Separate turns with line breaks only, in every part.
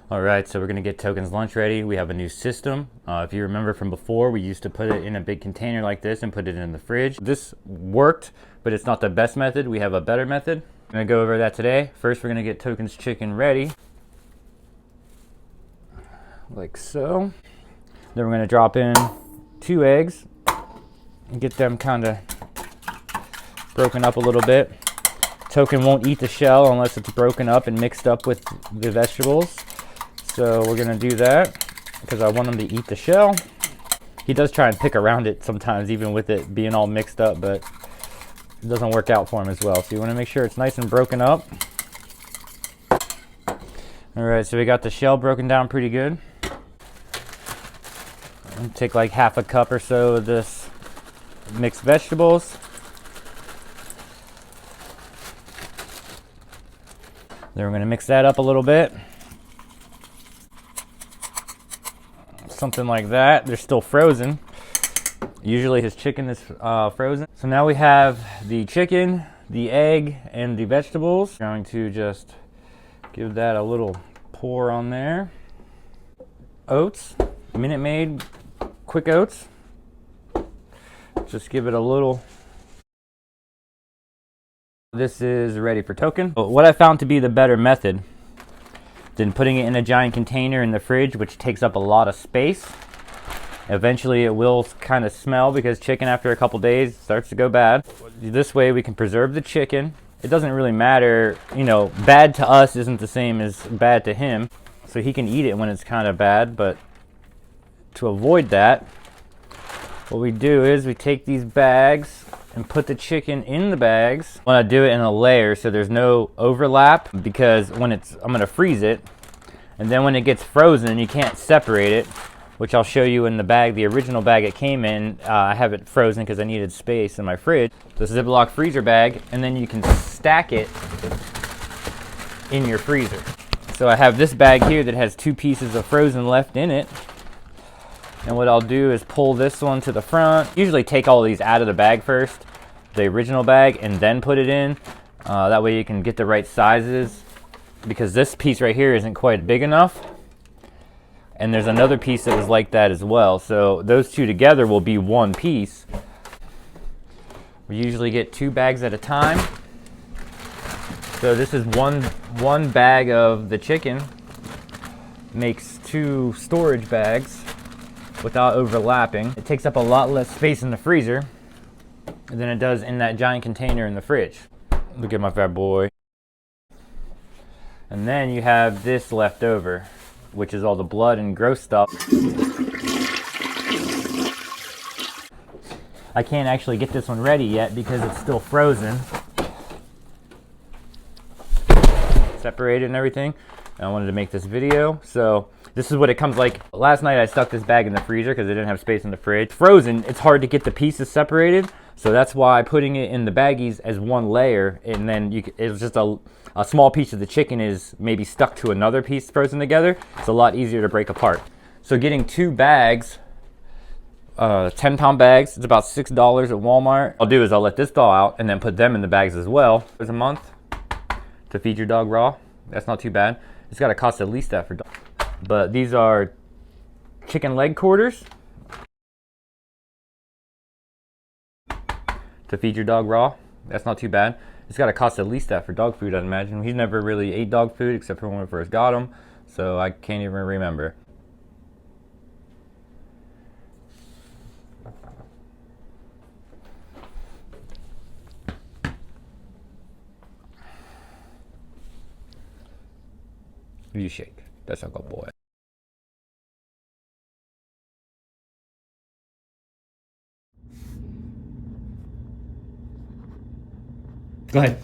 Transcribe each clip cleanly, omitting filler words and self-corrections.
All right, so we're gonna get Token's lunch ready. We have a new system. If you remember from before, we used to put it in a big container like this and put it in the fridge. This worked, but it's not the best method. We have a better method. I'm gonna go over that today. First, we're gonna get Token's chicken ready, like so. Then we're gonna drop in 2 eggs and get them kind of broken up a little bit. Token won't eat the shell unless it's broken up and mixed up with the vegetables. So we're gonna do that because I want him to eat the shell. He does try and pick around it sometimes, even with it being all mixed up, but it doesn't work out for him as well. So you wanna make sure it's nice and broken up. All right, so we got the shell broken down pretty good. Take like half a cup or so of this mixed vegetables. Then we're gonna mix that up a little bit. Something like that. They're still frozen. Usually his chicken is frozen. So now we have the chicken, the egg, and the vegetables. I'm going to just give that a little pour on there. Oats, Minute Maid quick oats. Just give it a little. This is ready for Token. What I found to be the better method than putting it in a giant container in the fridge, which takes up a lot of space. Eventually it will kind of smell because chicken after a couple days starts to go bad. This way we can preserve the chicken. It doesn't really matter, you know, bad to us isn't the same as bad to him. So he can eat it when it's kind of bad, but to avoid that, what we do is we take these bags and put the chicken in the bags. I want to do it in a layer so there's no overlap, because when I'm going to freeze it, and then when it gets frozen you can't separate it, which I'll show you in the bag, the original bag it came in. I have it frozen because I needed space in my fridge. This Ziploc freezer bag, and then you can stack it in your freezer. So I have this bag here that has 2 pieces of frozen left in it. And what I'll do is pull this one to the front. Usually take all of these out of the bag first, the original bag, and then put it in. That way you can get the right sizes, because this piece right here isn't quite big enough. And there's another piece that was like that as well. So those 2 together will be 1 piece. We usually get 2 bags at a time. So this is one bag of the chicken. Makes 2 storage bags without overlapping. It takes up a lot less space in the freezer than it does in that giant container in the fridge. Look at my fat boy. And then you have this left over, which is all the blood and gross stuff. I can't actually get this one ready yet because it's still frozen. Separated and everything. I wanted to make this video, so this is what it comes like. Last night I stuck this bag in the freezer because I didn't have space in the fridge. Frozen, it's hard to get the pieces separated, so that's why putting it in the baggies as one layer, and then it's just a small piece of the chicken is maybe stuck to another piece frozen together. It's a lot easier to break apart. So getting 2 bags, 10-pound bags, it's about $6 at Walmart. I'll do is I'll let this thaw out and then put them in the bags as well. There's a month to feed your dog raw. That's not too bad. It's got to cost at least that for dog. But these are chicken leg quarters to feed your dog raw. That's not too bad. It's got to cost at least that for dog food, I'd imagine. He's never really ate dog food except for when we first got him, so I can't even remember. You shake. That's a good boy. Go ahead.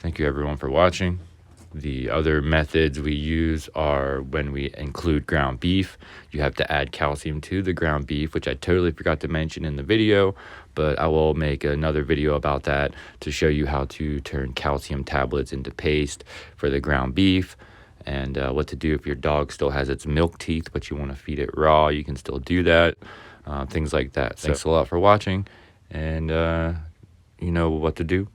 Thank you everyone for watching. The other methods we use are when we include ground beef. You have to add calcium to the ground beef, which I totally forgot to mention in the video, but I will make another video about that to show you how to turn calcium tablets into paste for the ground beef, and what to do if your dog still has its milk teeth but you want to feed it raw. You can still do that, things like that. Thanks a lot for watching, and you know what to do.